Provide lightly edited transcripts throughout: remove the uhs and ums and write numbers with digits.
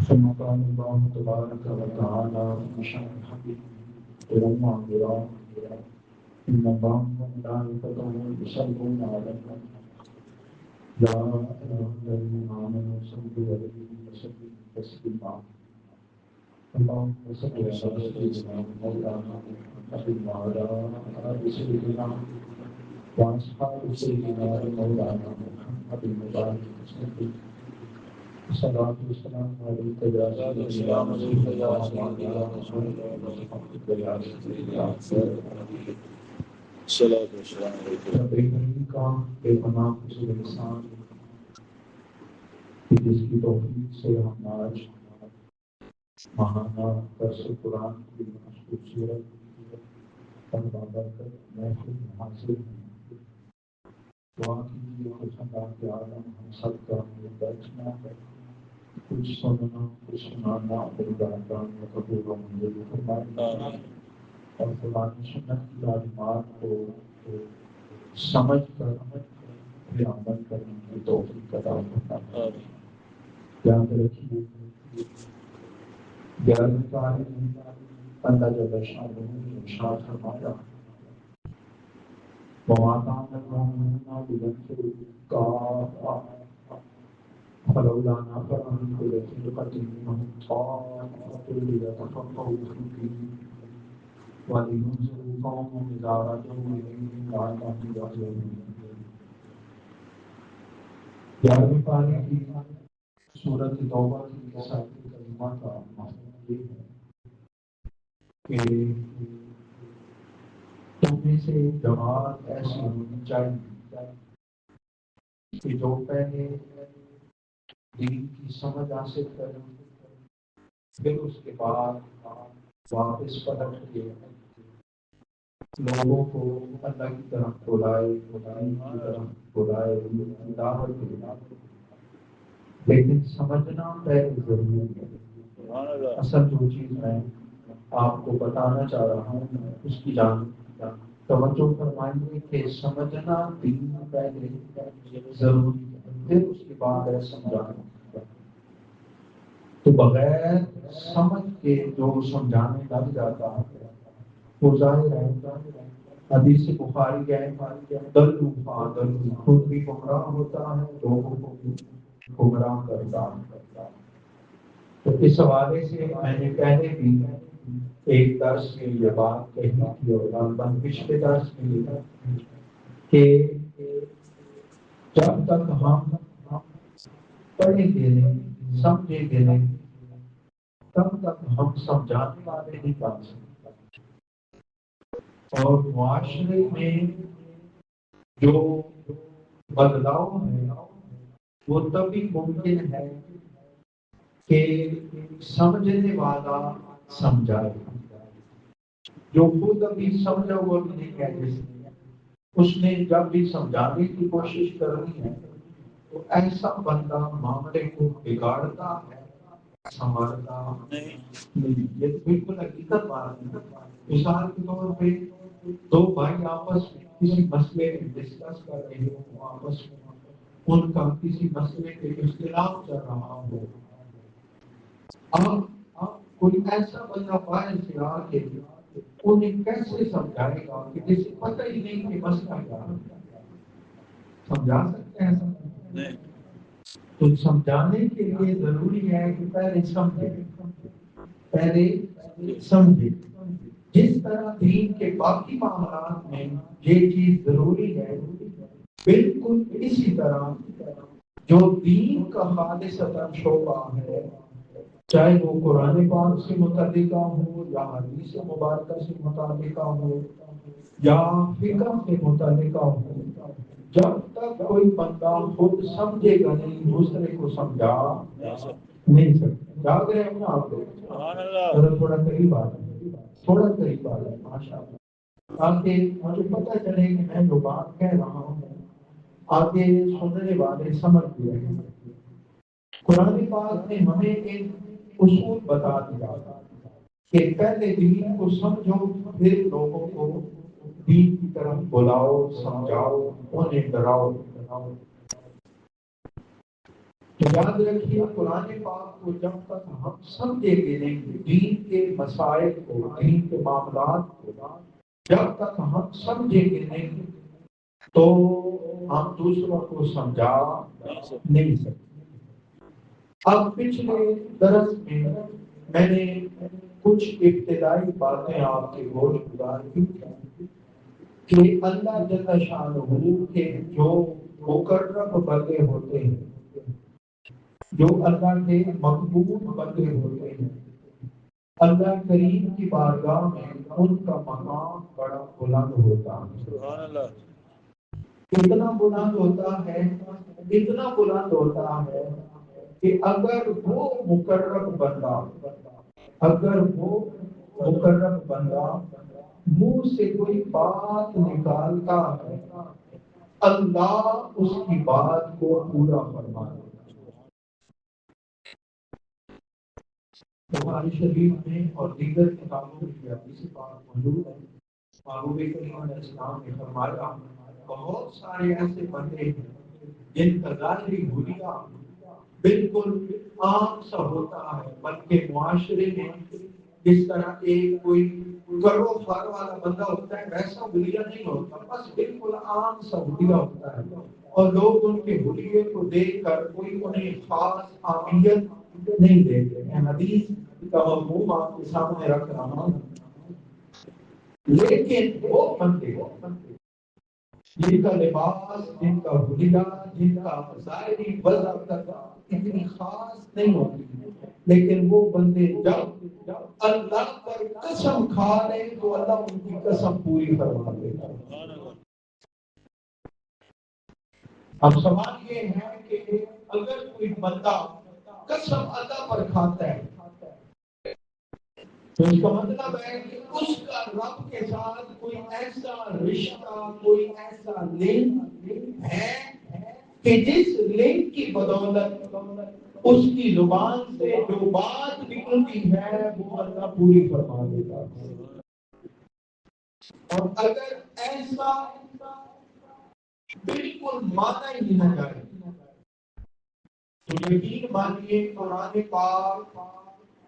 ثم قال الله تبارك وتعالى في شأن حبيبه ولما قال إن الله وملائكته يصلون على النبي يا أيها الذين آمنوا صلوا عليه وسلموا تسليما اللهم صل على سيدنا مولانا محمد وعلى آل سيدنا وأصحاب سيدنا مولانا محمد المبارك وسلم الصلاة والسلام عليك يا سيدنا جس کی توفیق سے ہم آج ماہانہ درس قرآن کی خوبصورت اور بابرکت محفل حاصل ہیں دعا کیجیے کہ خدا کے عالم ہم سب کا بیٹھنا ہے کچھ سننا کچھ سنانا برگاردان و قبول و منظور فرمائے اور قرآن سنت کی تعلیمات کو سمجھ کر پھر عمل کرنے کی توفیق عطا فرمائے یاد رکھیے 11ویں پارے میں اللہ جل شانہ نے ارشاد فرمایا وما كان المؤمنون لينفروا كافة فلولا نفر من كل فرقة منهم طائفة ليتفقهوا في الدين ولينذروا قومهم إذا رجعوا إليهم لعلهم يحذرون 11ویں پارے کی سورۃ توبہ کی آیت کریمہ کا مفہوم یہ ہے کہ تم میں سے جماعت ایسی ہونی چاہیے کہ جو پہلے دین کی سمجھ حاصل کریں پھر اس کے بعد واپس پلٹ کے لوگوں کو اللہ کی طرف بلائے دین کی طرف بلائے دعوت دے لیکن سمجھنا پہلے ضروری ہے اصل جو چیز میں آپ کو بتانا چاہ رہا ہوں اس کی جانب توجہ فرمائیے کہ سمجھنا دین پہلے ضروری ہے پھر اس کے بعد ہے سمجھانا تو بغیر سمجھ کے جو سمجھانے لگ جاتا ہے وہ ظاہر ہے حدیث بخاری ہے خود بھی گمراہ ہوتا ہے لوگوں کو بھی گمراہ کرتا ہے تو اس حوالے سے میں نے پہلے بھی ایک درس میں یہ بات کہی تھی اور غالباً پچھلے درس میں یہ کہ جب تک ہم پڑھیں گے نہیں سمجھیں گے نہیں تب تک ہم سمجھانے والے نہیں بن سکتے اور معاشرے میں جو بدلاؤ ہے وہ تبھی ممکن ہے کہ سمجھنے والا سمجھائے جو خود ابھی سمجھا ہوا بھی نہیں ہے اس نے جب بھی سمجھانے کی کوشش کرنی ہے تو ایسا بندہ معاملے کو بگاڑتا ہے سنبھالتا نہیں یہ تو بالکل حقیقت بات ہے مثال کے طور پہ دو بھائی آپس میں کسی مسئلے میں ڈسکس کر رہے ہو آپس میں ان کا کسی مسئلے پہ اختلاف چل رہا ہو اب کوئی ایسا بندہ باہر سے آ کے انہیں کیسے سمجھائے گا کہ جسے پتہ ہی نہیں کہ مسئلہ کیا ہے سمجھا سکتے ہیں نہیں تو سمجھانے کے لیے ضروری ہے کہ پہلے سمجھے جس طرح دین کے باقی معاملات میں یہ چیز ضروری ہے بالکل اسی طرح جو دین کا خالصتاً شعبہ ہے چاہے وہ قرآن پاک سے متعلقہ ہو یا حدیث مبارکہ سے متعلقہ ہو یا فقہ سے متعلقہ ہو جب تک کوئی بندہ خود سمجھے گا نہیں دوسرے کو سمجھا نہیں سکتا یاد رہے اپنا آپ کو تھوڑا قریب آ ہے ماشاء اللہ تاکہ مجھے پتہ چلے کہ میں جو بات کہہ رہا ہوں آگے سننے والے سمجھ گئے ہیں قرآن پاک نے ہمیں ایک اصول بتا دیا کہ پہلے دین کو سمجھو پھر لوگوں کو دین کی طرف بلاؤ، سمجھاؤ، انہیں ڈراؤ۔ تو یاد رکھیے قرآن پاک کو جب تک ہم سمجھیں گے نہیں، دین کے مسائل کو، دین کے معاملات کو جب تک ہم سمجھیں گے نہیں تو ہم دوسروں کو سمجھا نہیں سکتے۔ اب پچھلے درس میں نے کچھ ابتدائی باتیں آپ کے گوش گزار کی کہ اللہ جل شانہ کے جو مقرب بندے ہوتے ہیں، جو اللہ کے مقبول بندے ہوتے ہیں، اللہ کریم کی بارگاہ میں ان کا مقام بڑا بلند ہوتا ہے۔ سبحان اللہ۔ اتنا بلند ہوتا ہے، اتنا بلند ہوتا ہے کہ اگر وہ مقرب بندہ منہ سے کوئی بات نکالتا ہے، اللہ اس کی بات کو پورا فرما دیتا ہے۔ بخاری شریف میں اور دیگر کتابوں میں یہ حدیث پاک موجود ہے۔ محبوب کریم علیہ السلام نے فرمایا بہت سارے ایسے بندے ہیں جن کا ظاہری حلیہ بالکل عام سا ہوتا ہے، بلکہ معاشرے میں جس طرح ایک کوئی کرو فار والا بندہ ہوتا ہے ویسا حلیہ نہیں ہوتا، بس بالکل عام سا حلیہ ہوتا ہے، اور لوگ ان کے حلیے کو دیکھ کر کوئی انہیں خاص اہمیت نہیں دیتے ہیں۔ حدیث کا مفہوم آپ کے سامنے رکھ رہا ہوں۔ لیکن وہ بندے جن کا لباس، جن کا حلیہ، جن کا ظاہری وضع اتنی خاص نہیں ہوتی، لیکن وہ بندے جب اللہ پر قسم کھا لیں تو اللہ ان کی قسم پوری فرما دیتا ہے۔ اب سوال یہ ہے کہ اگر کوئی بندہ قسم اللہ پر کھاتا ہے تو اس کا مطلب ہے کہ اس کا رب کے ساتھ کوئی ایسا رشتہ، کوئی ایسا لنک ہے کہ جس لنک کی بدولت اس کی زبان سے جو بات نکلتی ہے وہ اللہ پوری فرما دیتا ہے۔ اور اگر ایسا بالکل مانا ہی نہ جائے تو یقین مانیے قرآن پاک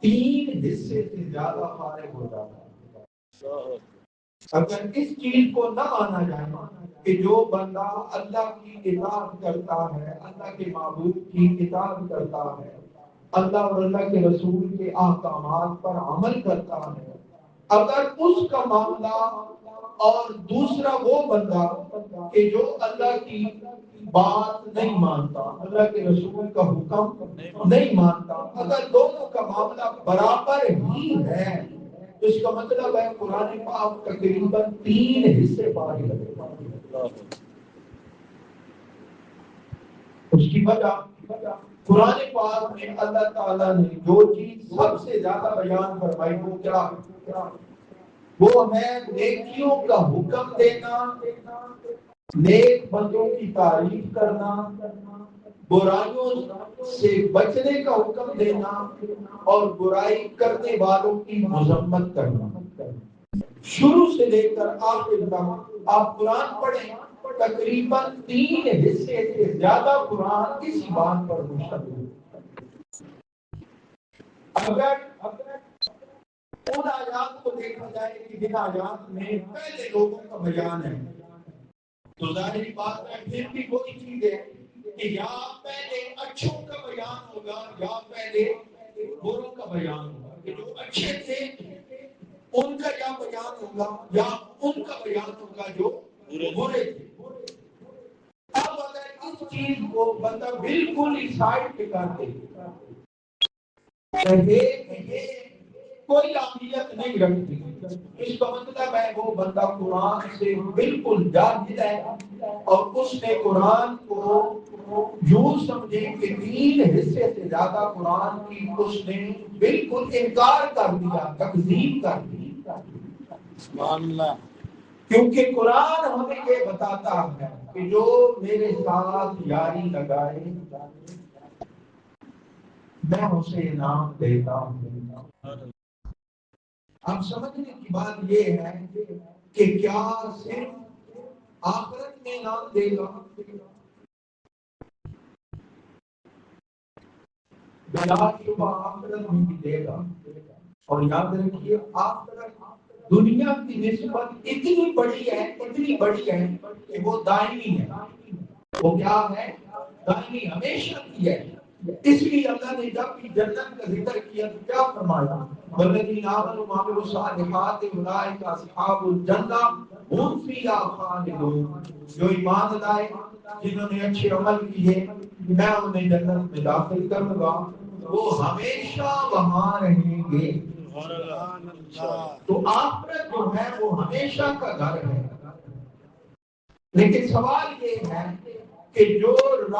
3 حصے سے زیادہ فارغ ہو جاتا ہے۔ اگر اس چیز کو نہ مانا جائے کہ جو بندہ اللہ کی اطاعت کرتا ہے، اللہ کے معبود کی اطاعت کرتا ہے، اللہ اور اللہ کے رسول کے احکامات پر عمل کرتا ہے، اگر اس کا معاملہ اور دوسرا وہ بندہ کہ جو اللہ کی بات نہیں مانتا، اللہ کے رسول کا حکم نہیں مانتا، اگر دونوں کا معاملہ برابر ہی ہے تو اس کا مطلب ہے قرآن پاک تقریباً 3 حصے فارغ ہے۔ اس کی وجہ قرآن پاک میں اللہ تعالیٰ نے جو چیز سب سے زیادہ بیان فرمائی وہ کیا؟ وہ ہے نیکیوں کا حکم دینا، نیک بندوں کی تعریف کرنا، برائیوں سے بچنے کا حکم دینا اور برائی کرنے والوں کی مذمت کرنا۔ شروع سے لے کر آخر تک آپ قرآن پڑھیں، تقریباً 3 حصے سے زیادہ قرآن اسی بات پر مشتمل ہے۔ اگر ان آیات کو دیکھا جائے کہ جن آیات میں پہلے لوگوں کا بیان ہے تو ظاہری بات ہے پھر بھی کوئی چیز ہے کہ یا پہلے اچھوں کا بیان ہوگا یا پہلے بروں کا بیان ہوگا، کہ جو اچھے تھے ان کا کیا بیان ہوگا یا ان کا بیان ہوگا جو برے تھے۔ اب اگر اس چیز کو بندہ بالکل ہی سائڈ پہ کر دے کوئی اہمیت نہیں رکھتی، اس کا مطلب ہے وہ بندہ قرآن سے بالکل جاہل ہے اور اس نے قرآن کو یوں سمجھے کہ 3 حصے سے زیادہ قرآن کی اس نے بالکل انکار کر دیا، تکذیب کر دی۔ سبحان اللہ۔ کیونکہ قرآن ہمیں یہ بتاتا ہے کہ جو میرے ساتھ یاری لگائے میں اسے انعام دیتا ہوں۔ اب سمجھنے کی بات یہ ہے کہ کیا صرف آخرت میں نام دے گا؟ بلا شبہ آخرت میں بھی دے گا. اور یاد رکھیے آخرت دنیا کی نسبت اتنی بڑی ہے کہ وہ دائمی ہے. وہ کیا ہے؟ دائمی، ہمیشہ کی ہے. اس لیے اللہ نے جب بھی جنت کا ذکر کیا تو کیا فرمایا؟ والذین آمنوا وعملوا الصالحات اولئک اصحاب الجنہ هم فیہا خالدون. جو ایمان لائے، جنہوں نے اچھے عمل کیے، میں انہیں جنت میں داخل کروں گا، وہ ہمیشہ وہاں رہیں گے. تو آخرت جو ہے وہ ہمیشہ کا گھر ہے. لیکن سوال یہ ہے کہ جو رب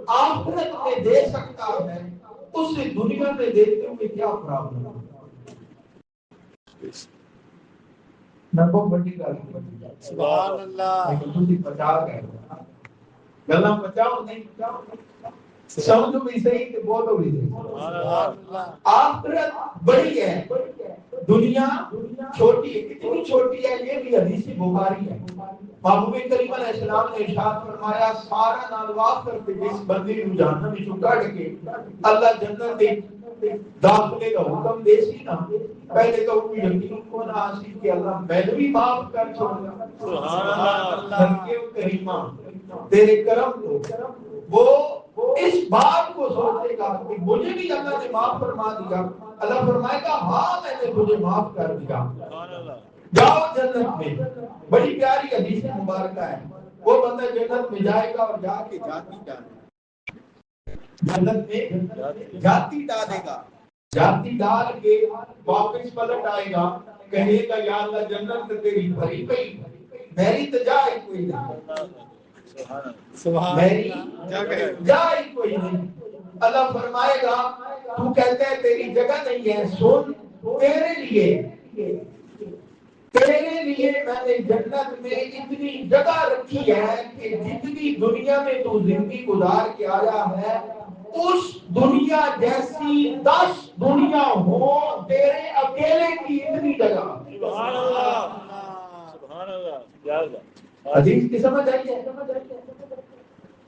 آخرت میں دے سکتا ہے اسے دنیا میں دیتے ہوئے کیا پرابلم ہے؟ میں بہت بڑی گل سبحان اللہ بچا گئے گلا بچاؤ نہیں سمجھو بھی صحیح کہ بولو بھی صحیح. آخرت بڑی ہے، دنیا چھوٹی ہے. کتنی چھوٹی ہے یہ بھی حدیث بخاری ہے. محبوب کریم علیہ السلام نے ارشاد فرمایا سارا نال واسطے تے جس بندے نوں جہنم وچوں کڈ کے اللہ جنت دے داخلے کا حکم دے سی نا، پہلے تو وہ یقین کو نہ آسی کہ اللہ میں بھی معاف کر چھوڑا. سبحان اللہ کریمہ تیرے کرم کو وہ اس بات کو سوچے گا کہ مجھے بھی اللہ نے معاف فرما دیا. اللہ فرمائے گا ہاں میں نے تجھے معاف کر دیا، جاؤ جنت میں. بڑی پیاری حدیث مبارکہ ہے. وہ بندہ جنت میں جائے گا اور جا کے جاتی جنت میں جاتی ڈالے گا، جاتی ڈال کے واپس پلٹ آئے گا، کہے گا یا اللہ جنت تیری بھری پئی، میری تو جائے کوئی نہیں، میری جائے کوئی نہیں. اللہ فرمائے گا تو کہتے ہیں تیری جگہ نہیں ہے، سن تیرے لیے میں نے جنت میں اتنی جگہ رکھی ہے کہ جتنی دنیا میں تو زندگی گزار کے آیا ہے اس دنیا جیسی 10 دنیا ہو تیرے اکیلے کی اتنی جگہ. سبحان اللہ سبحان اللہ. حدیث کی سمجھ آئی ہے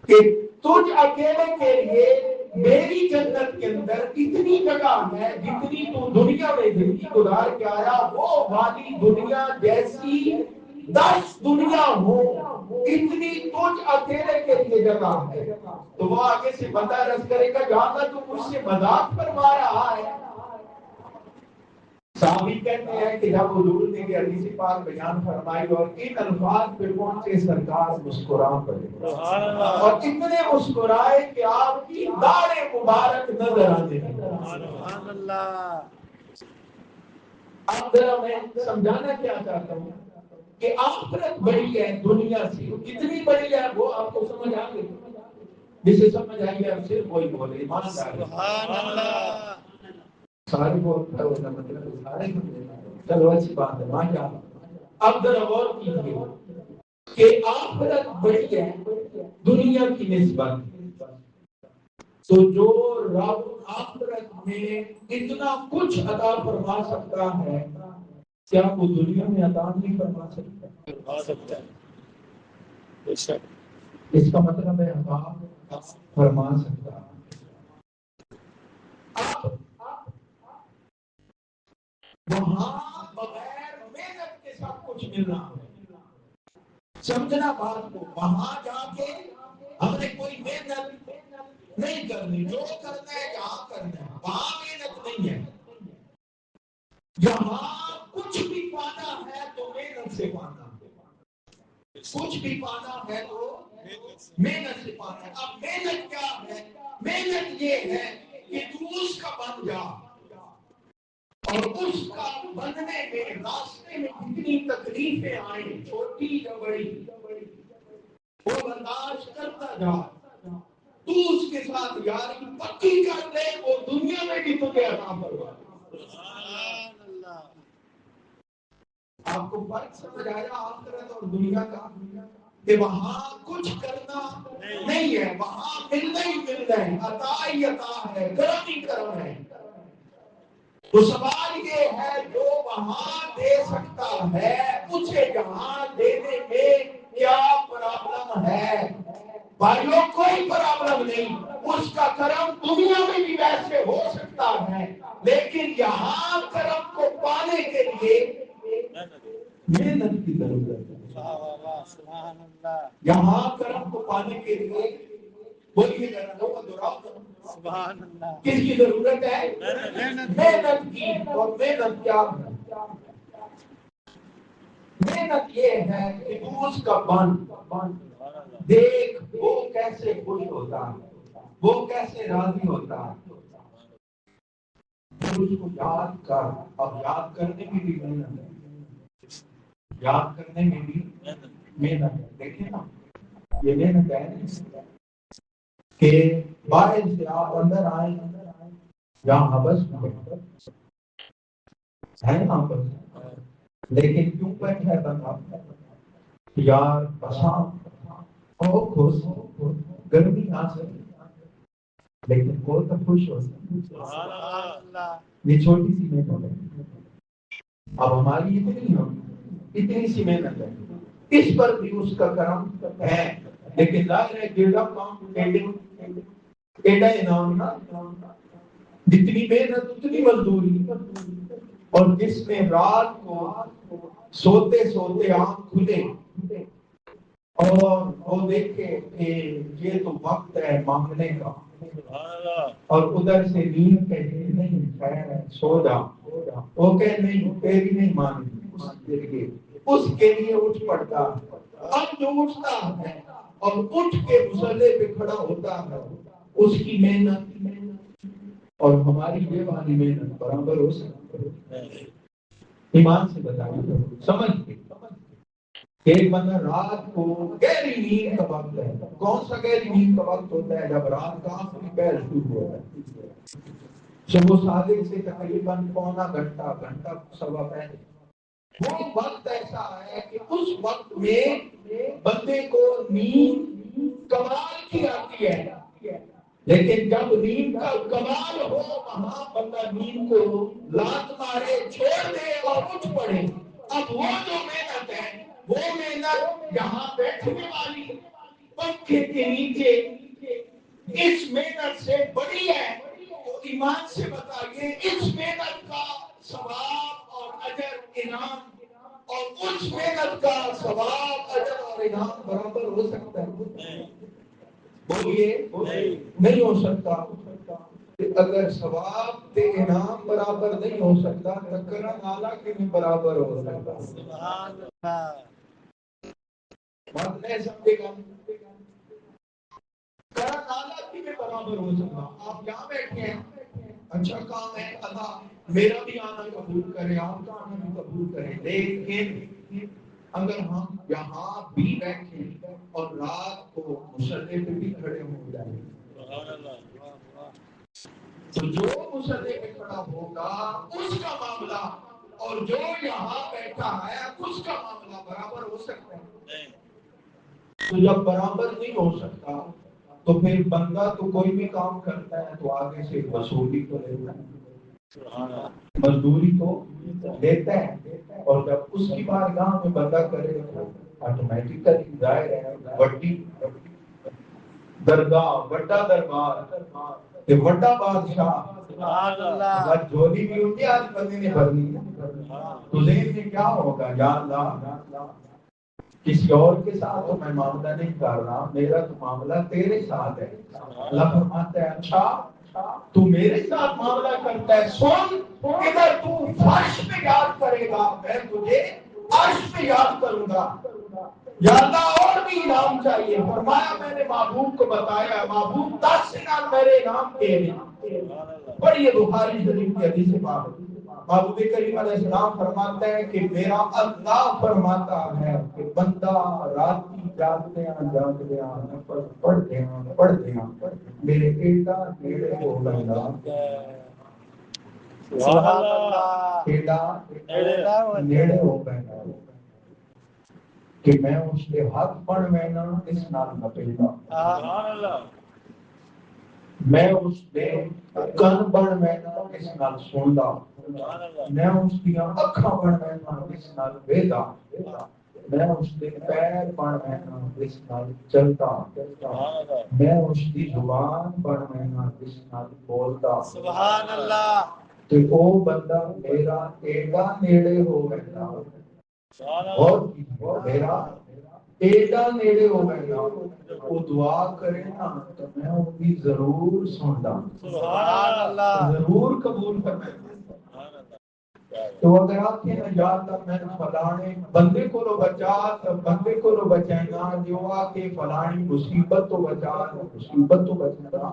کہ تجھ اکیلے کے لیے میری جنت کے اندر اتنی جگہ ہے جتنی تو دنیا میں زندگی گزار کے آیا وہ والی دنیا جیسی 10 دنیا ہو اتنی تجھ اکیلے کے لیے جگہ ہے. تو وہ آگے سے بندہ رس کرے گا جہاں تک تو مجھ سے مذاق فرما رہا ہے. صحابی کہتے ہیں کہ جب حضور نے یہ حدیث پاک بیان فرمائی اور ان الفاظ پہ پہنچے سرکار مسکرا پڑے اور اتنے مسکرائے کہ آپ کی داڑھیں مبارک نظر آنے لگی. سبحان اللہ. اب ذرا میں سمجھانا کیا چاہتا ہوں کہ آخرت بڑی ہے دنیا سے، کتنی بڑی ہے وہ آپ کو سمجھ آ گئی؟ جسے سمجھ آئی ہے اب صرف وہی بولے ایماندار. سبحان اللہ. سارے بولتا ہوتا مطلب سارے چلو اچھی بات ہے ماشاء اللہ. اب ذرا غور کیجیے کہ آخرت بڑی ہے دنیا کی نسبت، تو جو رب آخرت میں اتنا کچھ عطا فرما سکتا ہے کیا وہ دنیا میں عطا نہیں فرما سکتا؟ فرما سکتا ہے بے شک. اس کا مطلب ہے عطا فرما سکتا ہے. وہاں بغیر محنت کے سب کچھ ملنا ہے. سمجھنا بات کو، وہاں جا کے ہم نے کوئی محنت نہیں کرنی، جو کرنا ہے جہاں کرنا ہے وہاں محنت نہیں ہے. جہاں کچھ بھی پانا ہے تو محنت سے پانا ہے، کچھ بھی پانا ہے تو محنت سے پانا ہے. اب محنت کیا ہے؟ محنت یہ ہے کہ تو اس کا بن جا اور اس کا بننے میں راستے میں کتنی تکلیفیں آئیں چھوٹی یا بڑی وہ برداشت کرتا جا. تو اس کے ساتھ یاری پکی کر دے، وہ دنیا میں بھی تجھے عطا فرمائے. سبحان اللہ. آپ کو فرق سمجھ آیا آخرت اور دنیا کا؟ کہ وہاں کچھ کرنا نہیں ہے، وہاں ملنا ہی ملنا ہے، عطا ہی عطا ہے، کرم ہی کرم ہے. تو سوال یہ ہے جو وہاں دے سکتا ہے اسے یہاں دینے میں کیا پرابلم ہے؟ بھائیوں کوئی پرابلم نہیں، اس کا کرم دنیا میں بھی ویسے ہو سکتا ہے، لیکن یہاں کرم کو پانے کے لیے محنت کی ضرورت ہے۔ یہاں کرم کو پانے کے لیے بولیے سبحان اللہ، کس کی ضرورت ہے؟ محنت کی۔ اور محنت کیا ہے؟ محنت یہ ہے کہ اس کا بن دیکھ وہ کیسے خوش ہوتا ہے، وہ کیسے راضی ہوتا ہے، اس کو یاد کر۔ اب یاد کرنے میں بھی محنت ہے، یاد کرنے میں بھی محنت ہے۔ دیکھیں نا یہ محنت ہے کہ باہر سے آپ اندر آئیں، یہاں حبس ہے نا حبس، لیکن کیوں بیٹھا ہے بندہ؟ یار بسام اور خوش گرمی آ سکتی لیکن کوئی تو خوش ہو سکتی۔ یہ چھوٹی سی محنت ہے، اب ہماری اتنی سی محنت ہے، اس پر بھی اس کا کرم ہے، لیکن ظاہر ہے جیڑا کام ایڈا انعام نہ، جتنی محنت اتنی مزدوری۔ اور جس میں رات کو سوتے سوتے آنکھ کھلے اور وہ دیکھے کہ یہ تو وقت ہے مانگنے کا، اور ادھر سے نیند کہتے نہیں خیر ہے سو جا، وہ کہ نہیں تیری نہیں مانگی، اس کے لیے اٹھ پڑتا۔ اب جو اٹھتا ہے اور اٹھ کے مصلے پہ کھڑا ہوتا ہے اس کی محنت اور ہماری یہ والی محنت برابر ہو سکتی ہے؟ ایمان سے بتائیے، سمجھ کے ایک بندہ رات کو گہری نیند کا وقت ہے، کون سا گہری نیند کا وقت ہوتا ہے؟ جب رات کا آخری پہر شروع ہوتا ہے، صبح صادق سے تقریباً پونا گھنٹہ سوا پہلے، وہ وقت ایسا ہے کہ اس وقت میں بندے کو نیند کمال کی آتی ہے، لیکن جب نیند کا کمال ہو وہاں بندہ نیند کو لات مارے چھوڑ دے اور اٹھ پڑے۔ اب وہ جو محنت ہے وہ محنت یہاں بیٹھنے والی پنکھے کے نیچے اس محنت سے بڑی ہے۔ تو ایمان سے بتائیے اس محنت کا ثواب اور اجر انعام اور اس محنت کا ثواب اجر اور انعام برابر ہو سکتا ہے؟ بولیے نہیں ہو سکتا۔ اگر ثواب تے انعام برابر نہیں ہو سکتا تو کرم اعلیٰ کے بھی برابر ہو سکتا۔ سبحان اللہ، بات نہیں سمجھے گا، کرم اعلیٰ کے بھی برابر ہو سکتا۔ آپ یہاں بیٹھے ہیں، اچھا کام ہے، اللہ میرا بھی آنا قبول کرے، آپ کا آنا بھی قبول کرے، لیکن اگر ہم یہاں بھی بیٹھیں اور رات کو مصلے پہ بھی کھڑے ہو جائیں تو جو مصلے پہ کھڑا ہوگا اس کا معاملہ اور جو یہاں بیٹھا ہے اس کا معاملہ برابر ہو سکتا ہے؟ تو جب برابر نہیں ہو سکتا تو پھر بندہ تو کوئی بھی کام کرتا ہے تو آگے سے وصولی تو لیتا ہے، مزدوری تو لیتا ہے، اور جب اس کی بارگاہ میں بندہ کرے تو آٹومیٹکلی ظاہر ہے بڑی درگاہ، بڑا دربار، کہ بڑا بادشاہ اگر جھولی بھی ہوتی ہے آج بندے نے بھرنی تو ذہن میں کیا ہوگا؟ یا اللہ کسی اور کے ساتھ تو میں معاملہ نہیں کر رہا، میرا تو معاملہ تیرے ساتھ ہے۔ اللہ فرماتا ہے اچھا تو میرے ساتھ معاملہ کرتا ہے، سن ادھر تو فرش پہ یاد کرے گا میں تجھے عرش پہ یاد کروں گا۔ یا اللہ اور بھی انعام چاہیے، فرمایا میں نے محبوب کو بتایا، محبوب 10 انعام میرے انعام کے ہیں۔ پڑھیے بخاری شریف کی حدیث پاک، محبوب کریم علیہ السلام فرماتے ہیں کہ میرا اللہ فرماتا ہے کہ بندہ راتی جاگدیاں نفل پڑھدیاں میرے ایڈا نیڑے ہو گیا، سبحان اللہ، ایڈا نیڑے ہو گیا کہ میں اس کے ہاتھ پڑھ میں نا اس نال نپیدا، سبحان اللہ، میں اس کے کن بڑھ میں نا اس نال سندا، میں اس کی اکھاں بن رہنا اس نال ویدا، میں اس کے پیر بن رہنا اس نال چلتا، میں اس کی زبان بن رہنا اس نال بولتا، سبحان اللہ، تو وہ بندہ میرا ایڈا نیڑے ہو گیا، اور میرا ایڈا نیڑے ہو گیا، وہ دعا کرے نا تو میں ان کی ضرور سنتا، سبحان اللہ، ضرور قبول کرنا۔ تو اگر آپ کے نجات میں فلانے بندے کو رو بچا تو بندے کو رو بچائنا، جو آ کے فلانی مصیبت تو بچا، مصیبت تو بچانا۔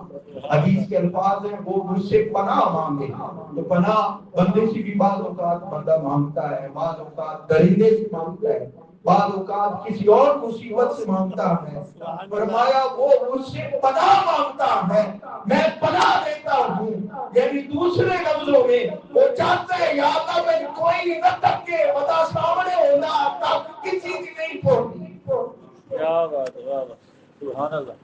حدیث کے الفاظ ہیں وہ مجھ سے پناہ مانگے، تو پناہ بندے سے بھی بعض اوقات بندہ مانگتا ہے، بعض اوقات درندے سے مانگتا ہے، بعض اوقات کسی اور مصیبت سے مانگتا ہے۔ فرمایا وہ مجھ سے پناہ مانگتا ہے، میں پناہ دیتا ہوں، یعنی دوسرے لفظوں میں وہ چاہتا ہے یا اللہ میں کوئی نہ تک کے ودا سامنے ہونا تک کسی کی نہیں پڑتی۔ کیا بات ہے، سبحان اللہ۔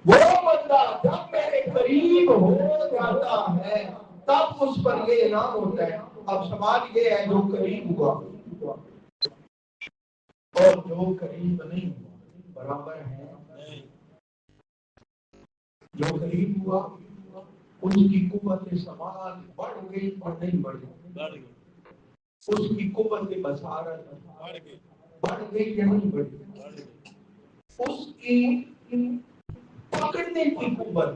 وہ بندہ جب میرے قریب ہو جاتا ہے تب اس پر یہ انعام ہوتا ہے۔ اب سوال یہ ہے جو قریب ہوا اور جو قریب نہیں ہوا برابر ہے؟ جو قریب ہوا اس کی قوت سماعت بڑھ گئی اور نہیں بڑھی، اس کی قوت بصارت بڑھ گئی یا نہیں بڑھی، اس کی پکڑنے کی قوت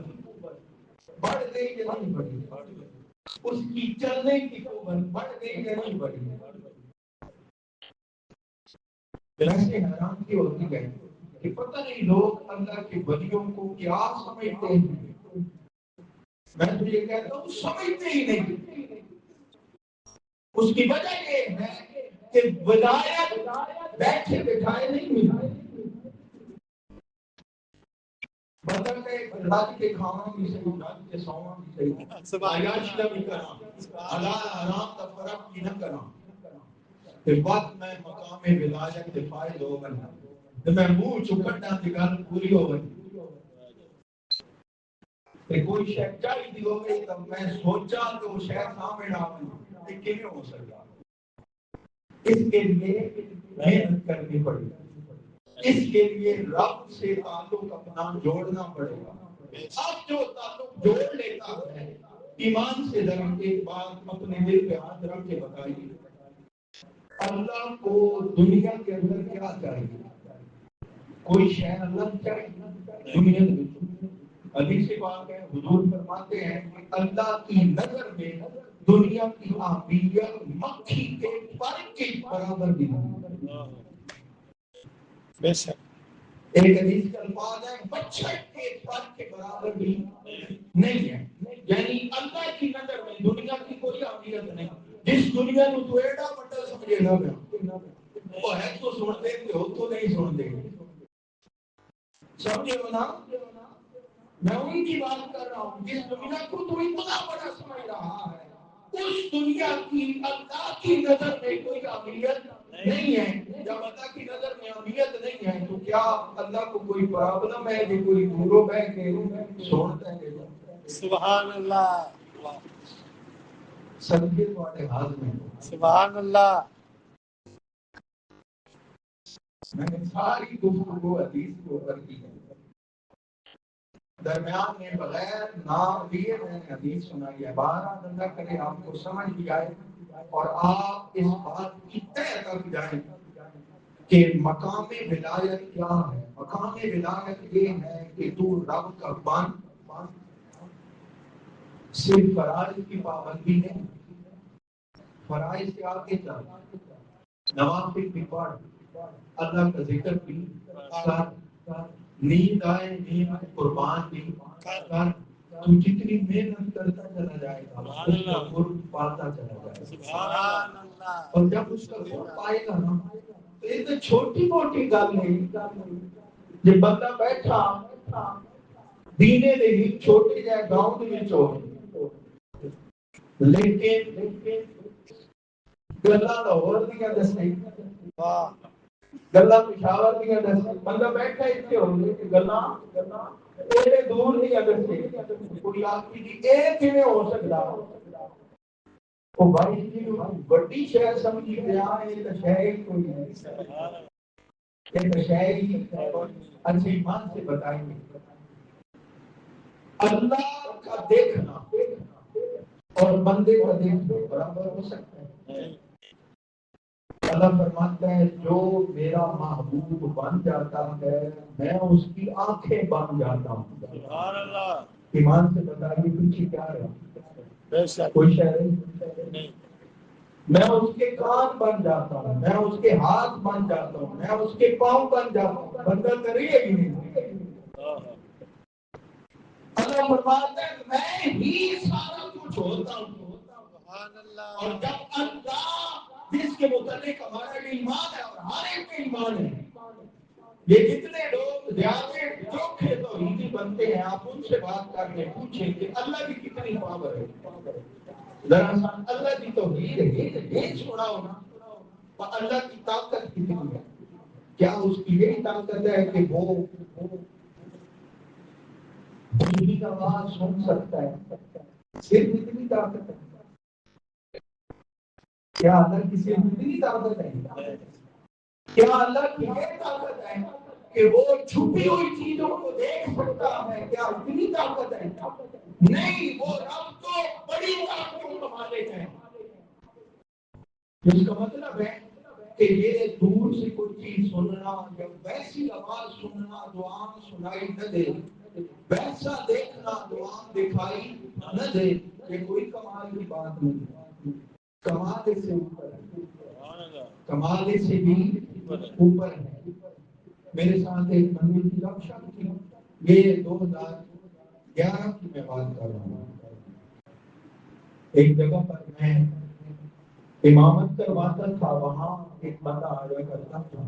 بڑھ گئی یا نہیں بڑھی، اس کی چلنے کی قوت بڑھ گئی یا نہیں بڑھی۔ ویسے حیران کی ہوتی ہے کہ پتہ نہیں لوگ اللہ کے ولیوں کو کیا سمجھتے ہیں۔ میں تو یہ کہتا ہوں سمجھتے ہی نہیں۔ اس کی وجہ یہ ہے کہ ولایت بیٹھے بٹھائے نہیں ملتی، بدل کے راج کے کھانا بھی صحیح، راج کے سونا بھی صحیح، عیاشی نہ بھی کرنا، حلال حرام کا فرق بھی نہ کرنا۔ پھر وقت میں مقام ولایت کے فائد ہو گئے تو میں منہ چکٹا کی گل پوری ہو گئی کہ کوئی شے چاہیے ہو گئی تو میں سوچا تو وہ شے سامنے آ گئی، یہ کیوں ہو سکتا؟ اس کے لیے محنت کرنی پڑے گی، اس کے لیے رب سے تعلق اپنا جوڑنا پڑے گا۔ اب جو تعلق جوڑ لیتا ہے ایمان سے ذرا ایک بات اپنے دل پہ ہاتھ رکھ کے بتائیے، اللہ کو دنیا کے اندر کیا چاہیے؟ کوئی شے اللہ چاہیے دنیا میں؟ حدیث سے بات ہے، حضور فرماتے ہیں کہ اللہ کی نظر میں دنیا کی آبیت مکھی کے پر کے برابر بھی نہیں۔ بے شک ایک حدیث کے الفاظ ہے مچھر کے پر کے برابر بھی نہیں ہے، یعنی اللہ کی نظر میں دنیا کی کوئی اہمیت نہیں۔ جس دنیا کو تو ایڈا بڑا سمجھے گا وہ ہے تو سن دے ہو تو نہیں سن دے، سمجھے ہو نا؟ میں ان کی بات کر رہا ہوں جس دنیا کو تو اتنا بڑا سمجھ رہا ہے، اس دنیا کی اللہ کی نظر میں کوئی اہمیت نہیں ہے۔ جب اللہ کی نظر میں اہمیت نہیں ہے تو کیا اللہ کو کوئی پرابلم ہے کہ کوئی دوروں بہ کے سنتا ہے؟ سبحان اللہ، صدقے تمہارے ہاتھ میں، سبحان اللہ۔ میں نے ساری گفتگو حدیث کے اوپر کی ہے، درمیان میں بغیر نام لیے میں نے حدیث سنائی ہے، بارہ اللہ کرے آپ کو سمجھ بھی آئے اور آپ اس بات کی طے کر جائیں کہ مقام ولایت کیا ہے۔ مقام ولایت یہ ہے کہ تو رب کا بن، صرف فرائض کی پابندی نہیں، فرائض سے آگے چل، نوافل بھی پڑھ، اللہ کا ذکر بھی کر، نیند آئے نیند قربان بھی کر، تو جتنی محنت کرتا چلا جائے گا اس کا قرب پاتا چلا جائے گا، سبحان اللہ۔ اور جب اس کا قرب پائے گا نا تو یہ تو چھوٹی موٹی گل نہیں، جب بندہ بیٹھا دینے دے ہی چھوٹے جائے گاؤں میں چھوڑ، لیکن گلا لاہور دیا دسے، گلا پشاور دیا دسے، بندہ بیٹھا اتنے ہوگی کہ گلا ایڈے دور نہیں اگر سے کوئی آپ کی اے کیویں ہو سکتا، وہ بھائی جی بڑی شہر سمجھی گیا یہ تو شہر کوئی نہیں، یہ تو شہر ہی اچھے ایمان سے بتائیں گے اللہ کا دیکھنا اور بندے کا دیکھنا برابر ہو سکتا ہے؟ اللہ فرماتا ہے جو میرا محبوب بن جاتا ہے میں اس کی آنکھیں بن جاتا ہوں. سبحان اللہ. ایمان سے بتائیے پیچھے کیا رہا؟ کوئی شہر نہیں. میں اس کے کان بن جاتا ہوں، میں اس کے ہاتھ بن جاتا ہوں، میں اس کے پاؤں بن جاتا ہوں. بندہ کریے گی نہیں. اللہ فرماتا ہے میں ہی سارا کچھ ہوتا ہوں. سبحان اللہ. اور جب اللہ جس کے متعلق ہمارا ایمان ہے اور ہر ایک کا ایمان ہے، یہ جتنے لوگ زیادہ چوکھے توحیدی بنتے ہیں آپ ان سے بات کر کے پوچھیں کہ اللہ کی کتنی پاور ہے. ذرا سا اللہ کی توحید ہے یہ چھوڑا ہونا اللہ کی طاقت کتنی ہے. کیا اس کی یہی طاقت ہے کہ وہ بجلی کا آواز سن سکتا ہے؟ صرف اتنی طاقت ہے. کیا اللہ کی صرف اتنی طاقت ہے؟ کیا اللہ کی یہ طاقت ہے کہ وہ چھپی ہوئی چیزوں کو دیکھ سکتا ہے؟ کیا اتنی طاقت ہے؟ نہیں، وہ رب تو بڑی طاقتوں کا مالک ہے. جس کا مطلب ہے کہ یہ دور سے کوئی چیز سننا یا ویسی آواز سننا جو عام سنائی نہ دے، ویسا دیکھنا جو عام دکھائی نہ دے، یہ کوئی کمال کی بات نہیں. کمال سے اوپر ہے، کمال سے بھی اوپر ہے. میرے ساتھ ایک منزل کی رکشا تھی. یہ 2011 کی میں بات کر رہا ہوں. ایک جگہ پر میں امامت کرواتا تھا، وہاں ایک بندہ آیا کرتا تھا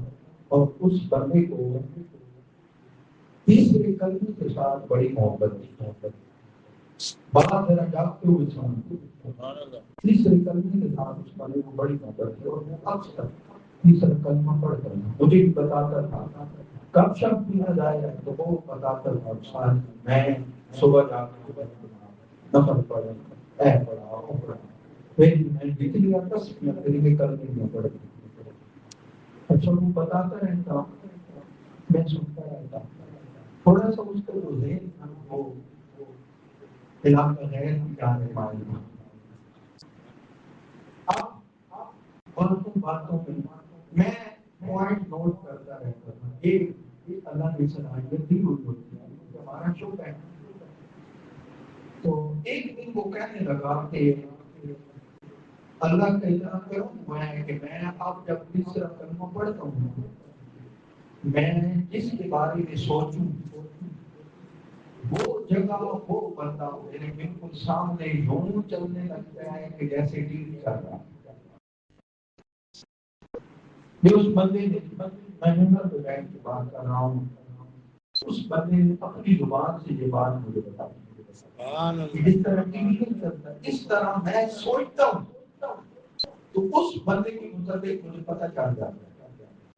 اور اس بندے کو تیسرے کلمے کے ساتھ بڑی محبت تھی. بات ذرا جاگتے ہوئے سنو. تیسرے کلمے کے ساتھ اس بندے کو بڑی محبت تھی اور وہ اکثر تیسرا کلمہ پڑھتا تھا. مجھے بھی بتاتا تھا کب شب پیا جائے تو وہ بتاتا تھا میں صبح جا کے نفل پڑھا اے پڑھا پھر میں جتنی تسبیح طریقے کرنے میں پڑھی. اچھا وہ بتاتا رہتا میں سنتا رہتا. تھوڑا سا اس کا جو ذہن تھا وہ علاقہ غیر کی جانے والی. اب باتوں میں پوائنٹ نوٹ کرتا رہتا تھا. ایک اللہ کی صلاحیت دی ہوئی ہوتی ہے کہ ہمارا شوق ہے. تو ایک دن وہ کہنے لگا کہ اللہ کا اتنا کرم ہوا ہے کہ میں اب جب تیسرا کلمہ پڑھتا ہوں میں جس کے بارے میں سوچوں وہ جگہ وہ بندہ میرے بالکل سامنے یوں چلنے لگتا ہے کہ جیسے ٹی وی چل رہا. یہ اس بندے نے میں نمبر پہ بیٹھ کے بات کر رہا ہوں. اس بندے نے اپنی زبان سے یہ بات مجھے بتائی. جس طرح ٹی وی نہیں چلتا اس طرح میں سوچتا ہوں تو اس بندے کے متعلق مجھے پتہ چل جاتا ہے.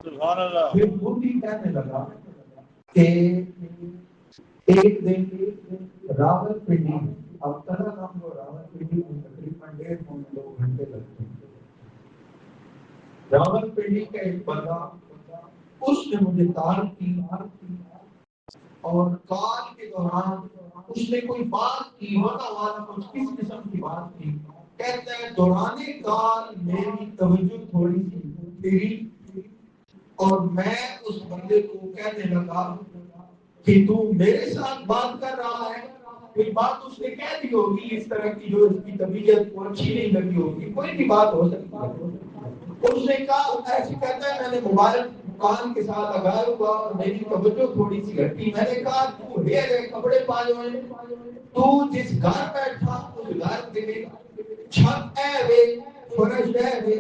سبحان اللہ. پھر وہ بھی کہنے لگا کہ ایک دن راول پنڈی اب طرح ہم کو راول پنڈی میں تقریباً 1.5 گھنٹے لگتے ہیں. راول پنڈی کا ایک بندہ اس نے مجھے کال کی اور کال کے دوران اس نے کوئی بات کی والا کچھ کس قسم کی بات کی. کہتا ہے دوران کال میری توجہ تھوڑی سی پھری اور میں اس بندے کو کہنے لگا کہ تو میرے ساتھ بات کر رہا ہے. کوئی بات اس نے کہہ دی ہوگی اس طرح کی جو اس کی طبیعت کو اچھی نہیں لگی ہوگی. کوئی بھی بات ہو سکتی ہے. اس نے کہا ایسے کہتا ہے میں نے موبائل کان کے ساتھ لگایا ہوا اور میری توجہ تھوڑی سی ہٹی. میں نے کہا تو ہیئر ہے کپڑے پائے ہوئے تو جس گھر بیٹھا اس گھر کے چھت ہے وے فرش ہے وے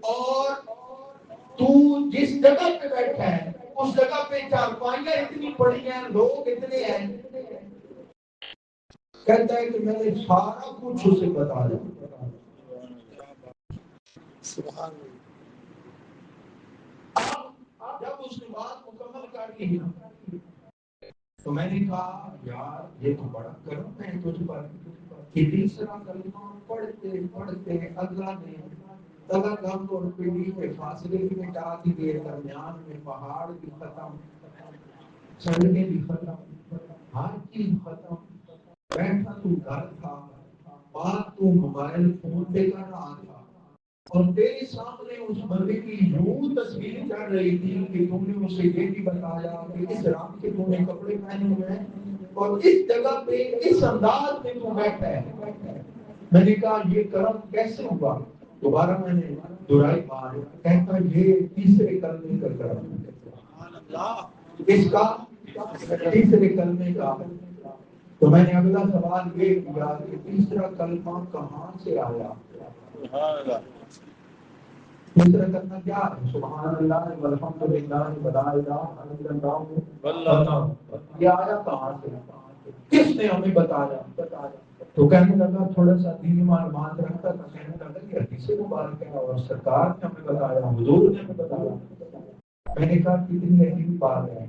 اور تو جس جگہ پہ بیٹھا ہے اس جگہ پہ چارپائیاں اتنی پڑی ہیں لوگ اتنے ہیں. کہتا ہے کہ میں نے سارا کچھ اسے بتا دیا. سبحان اللہ. جب اس نے بات مکمل کر لی تو میں نے کہا یار یہ تو بڑا کرم ہے تجھ پر کہ تیسرا کلمہ پڑھتے پڑھتے اللہ نے تلگم اور پیڑھی کے فاصلے بھی مٹا دیے، درمیان میں پہاڑ بھی ختم، سڑکیں بھی ختم، ہر چیز ختم، بیٹھا تو گھر تھا، بات تو موبائل فون پہ کر رہا تھا، اور تیرے سامنے اس بندے کی یوں تصویر چڑھ رہی تھی کہ تم نے اسے یہ بھی بتایا کہ اس رنگ کے تم نے کپڑے پہنے ہوئے ہیں اور اس جگہ پہ اس انداز میں تو بیٹھا ہے۔ میں نے کہا یہ کرم کیسے ہوا؟ دوبارہ میں نے دہرائی بات، کہتا یہ تیسرے کلمے کا کرم ہے، اس کا تیسرے کلمے کا۔ تو میں نے اگلا سوال یہ کیا کہ تیسرا کلمہ کہاں سے آیا؟ تیسرا کلمہ کیا ہے؟ سبحان اللہ والحمد للہ ولا الہ الا اللہ۔ یہ آیا کہاں سے؟ کس نے ہمیں بتایا؟ تو کہنے لگا تھوڑا سا دینی معلومات رکھتا تھا، کہنے لگا کہ حدیث مبارک ہے اور سرکار نے ہمیں بتایا، حضور نے ہمیں بتایا۔ میں نے کہا کتنی عجیب بات ہے،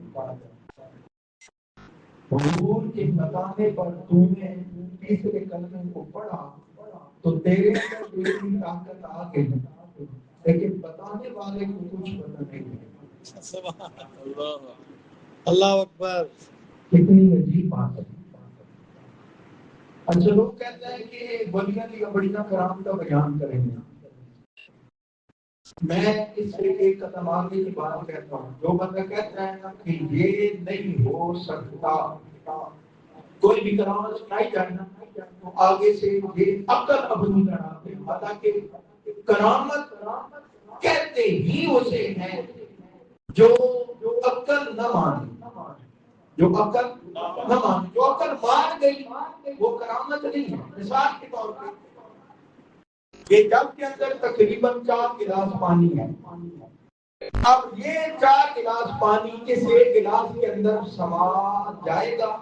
حضور کے بتانے پر تو نے تیسرے کلمے کو پڑھا تو تیرے اندر اتنی طاقت آ گئی، لیکن بتانے والے کو کچھ پتہ نہیں ہے۔ سبحان اللہ، اللہ اکبر، کتنی عجیب بات ہے۔ اچھا لوگ کہتے ہیں کہ ولیاں دی بڑیاں کرامت کا بیان کریں گے، میں اس سے ایک قدم آگے کی بات کہتا ہوں۔ جو بندہ کہتا ہے نا کہ یہ نہیں ہو سکتا، کوئی بھی کرامت سنائی جائے نا تو آگے سے یہ عقل ابرو لڑاتے ہیں، حالانکہ کرامت کہتے ہی اسے ہیں جو عقل نہ مانے، جو عقل نہ مانے، جو عقل مان گئی وہ کرامت نہیں ہے۔ مثال کے طور پہ یہ جگ کے اندر تقریباً 4 گلاس پانی ہے، اب یہ 4 گلاس پانی اس ایک گلاس کے اندر سما جائے گا؟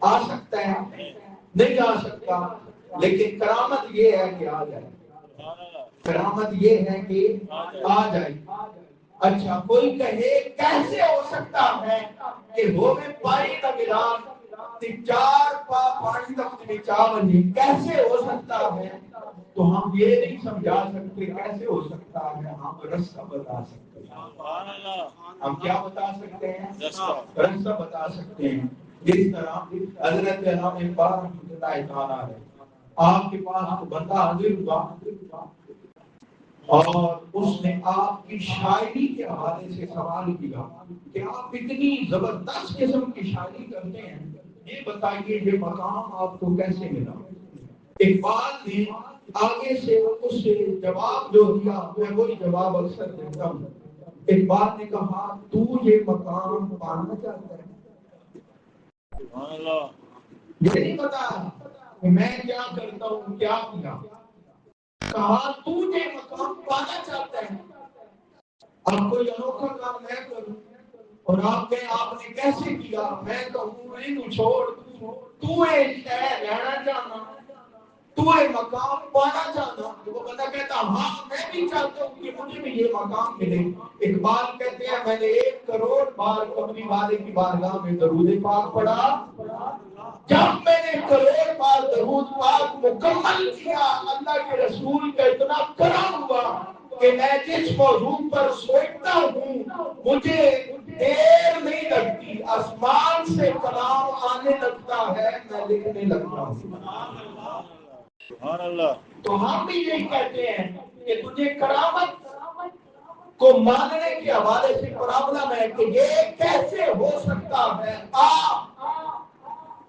آ سکتا ہے؟ نہیں آ سکتا، لیکن کرامت یہ ہے کہ آ جائے، کرامت یہ ہے کہ آ جائے۔ اچھا کوئی کہے کیسے ہو سکتا ہے کہ وہ میں پانی کا گلاس 4 پا پانی تک نچا بنی، کیسے ہو سکتا ہے؟ تو ہم یہ نہیں سمجھا سکتے کیسے ہو سکتا ہے، ہم رستہ بتا سکتے ہیں۔ ہم کیا بتا سکتے ہیں؟ رستہ بتا سکتے ہیں۔ جس طرح حضرت علامہ اقبال رحمۃ اللہ تعالیٰ ہے، آپ کے پاس بندہ حاضر ہوا اور اس نے آپ کی شاعری کے حوالے سے سوال کیا کہ آپ اتنی زبردست قسم کی شاعری کرتے ہیں، یہ بتائیے یہ مقام آپ کو کیسے ملا؟ اقبال نے آگے سے اس سے جواب جو دیا، میں وہی جواب اکثر دیتا ہوں۔ اقبال نے کہا تو یہ مقام پانا چاہتا ہے؟ یہ نہیں پتا کہ میں کیا کرتا ہوں، کیا کیا، کہا تو یہ مقام پانا چاہتا ہے؟ اب کوئی انوکھا کام میں کروں اور آپ نے کیسے کیا، میں کہوں نہیں چھوڑ، تو ایک شہر رہنا چاہنا، تو ایک مقام پانا چاہتا، وہ بندہ کہتا ہاں میں بھی چاہتا ہوں کہ مجھے بھی یہ مقام ملے۔ اقبال کہتے ہیں میں نے 1 کروڑ بار کملی والے کی بارگاہ میں درود پاک پڑھا، جب میں نے 1 کروڑ بار درود پاک مکمل کیا، اللہ کے رسول کا اتنا کرم ہوا کہ میں جس موضوع پر سوچتا ہوں مجھے دیر نہیں لگتی، آسمان سے کلام آنے لگتا ہے، میں لکھنے لگتا ہوں۔ سبحان اللہ۔ تو ہم بھی یہی کہتے ہیں کہ تجھے کرامت کو ماننے کے حوالے سے پرابلم ہے کہ یہ کیسے ہو سکتا ہے،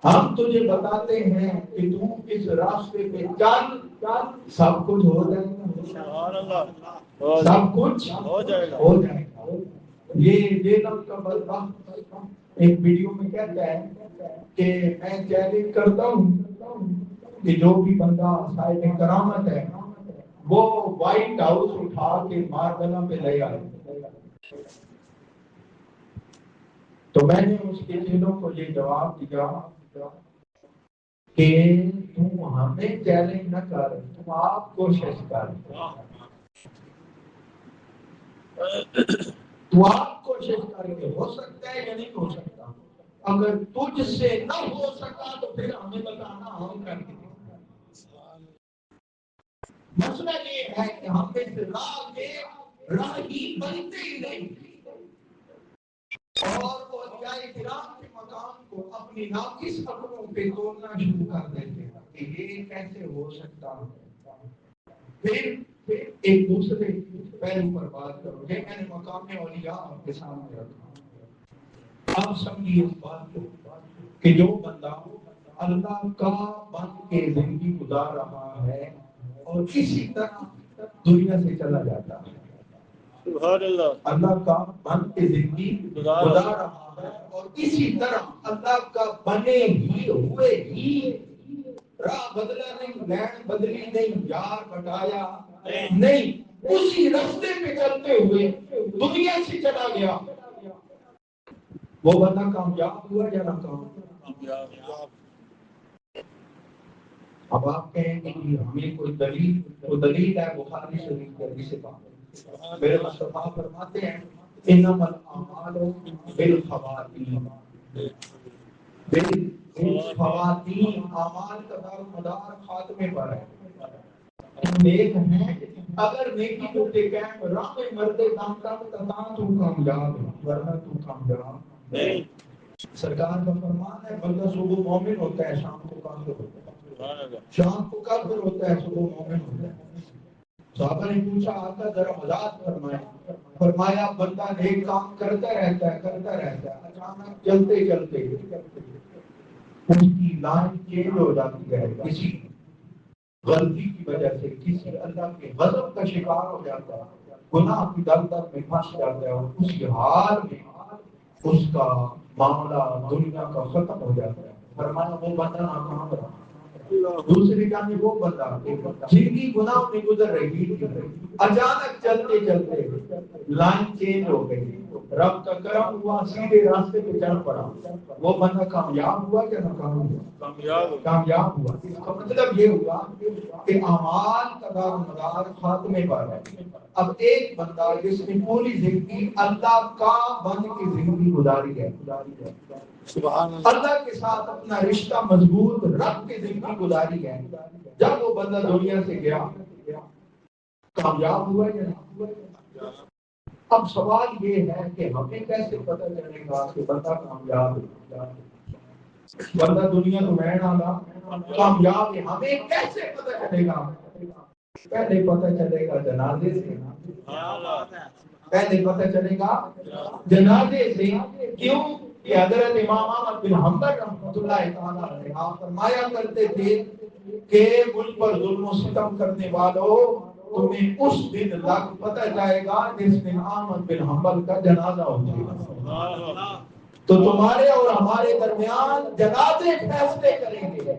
ہم تجھے بتاتے ہیں کہ تو اس راستے پہ چل، سب کچھ ہو جائے گا، سبحان اللہ، سب کچھ ہو جائے گا۔ یہ لفظ کا بلبہ ایک ویڈیو میں کہتا ہے کہ میں چیلنج کرتا ہوں کہ جو بھی بندہ صاحب کرامت ہے وہ وائٹ ہاؤس اٹھا کے ماربل پہ لے آئے۔ تو میں نے اس کے دلوں کو یہ جواب دیا کہ تم ہمیں چیلنج نہ کر، تم آپ کوشش کر، تو آپ کوشش کر کے ہو سکتا ہے یا نہیں ہو سکتا۔ اگر تجھ سے نہ ہو سکا تو پھر ہمیں بتانا، ہم کر کے مسئلہ یہ ہے کہ ہم اس راہ کے راہی بنتے ہی نہیں، اور وہ اولیاء کرام کے مقام کو اپنی ناقص عقلوں پہ تولنا شروع کر دیتے ہیں کہ یہ کیسے ہو سکتا ہے۔ پھر ایک دوسرے پہلو پر بات کرو، یہ میں نے مقام اولیاء آپ کے سامنے رکھا۔ آپ سمجھیے اس بات کو کہ جو بندہ اللہ کا بن کے زندگی گزار رہا ہے اور کسی طرح دنیا سے چلا جاتا ہے، سبحان اللہ، اللہ کا بن کے زندگی گزار رہا ہے اور اسی طرح اللہ کا بنے ہی ہوئے ہی راہ بدلا نہیں، لین بدلی نہیں، یار بٹایا نہیں، اسی راستے پہ چلتے ہوئے دنیا سے چلا گیا، وہ بندہ کامیاب ہوا یا ناکام؟ اب آپ کہیں گے کہ ہمیں کوئی دلیل ہے بخاری شریف کے حدیث پاک، میرے مصطفیٰ فرماتے ہیں انما الاعمال بالخواتیم، بالخواتیم، اعمال کا دار و مدار خاتمے پر ہے۔ نیک ہیں اگر نیکی کو دیکھیں راہ میں مردے دام تک تمام تو کامیاب ہے، ورنہ تو کامیاب نہیں۔ سرکار کا فرمان ہے بندہ صبح مومن ہوتا ہے شام کو کافر ہوتا ہے، شام کو کافر ہوتا ہے صبح مومن ہوتا ہے۔ صحابہ نے پوچھا آقا ذرا وضاحت فرمائیں، فرمایا بندہ نیک کام کرتا رہتا ہے، اچانک چلتے چلتے اس کی لائن چینج ہو جاتی ہے، کسی غلطی کی وجہ سے کسی اللہ کے غضب کا شکار ہو جاتا ہے، گناہ کی دلدل میں پھنس جاتا ہے، اور اسی حال میں اس کا معاملہ دنیا کا ختم ہو جاتا ہے۔ فرمایا وہ بندہ ناکام رہا۔ دوسری جانب وہ بندہ جن کی گناہ میں گزر رہی تھی، اچانک چلتے چلتے لائن چینج ہو گئی، رب کا کرم ہوا، سیدھے راستے پہ چل پڑا، وہ بندہ کامیاب ہوا یا ناکام ہوا؟ کامیاب ہوا۔ اس کا مطلب یہ ہوا کہ اعمال کا دار و مدار خاتمے پر ہے۔ اب ایک بندہ جس نے پوری زندگی اللہ کا بن کے زندگی گزاری ہے، اللہ کے ساتھ اپنا رشتہ مضبوط رکھ کے زندگی گزاری ہے، جب وہ بندہ دنیا سے گیا کامیاب ہوا یا نہیں؟ اب سوال یہ ہے کہ ہمیں کیسے پتہ چلے گا کہ بندہ کامیاب ہے؟ بندہ دنیا تو میں آگا کامیاب ہے، ہمیں کیسے پتہ چلے گا؟ پہلے پتہ چلے گا جنازے سے، پہلے پتہ چلے گا جنازے سے۔ کیوں کہ حضرت امام احمد بن حنبل رحمۃ اللہ تعالیٰ علیہ آپ فرمایا کرتے تھے کہ مجھ پر ظلم و ستم کرنے والوں تمہیں اس دن تک پتہ جائے گا جس دن احمد بن حنبل کا جنازہ ہوگا، تو تمہارے اور ہمارے درمیان جنازے فیصلے کریں گے۔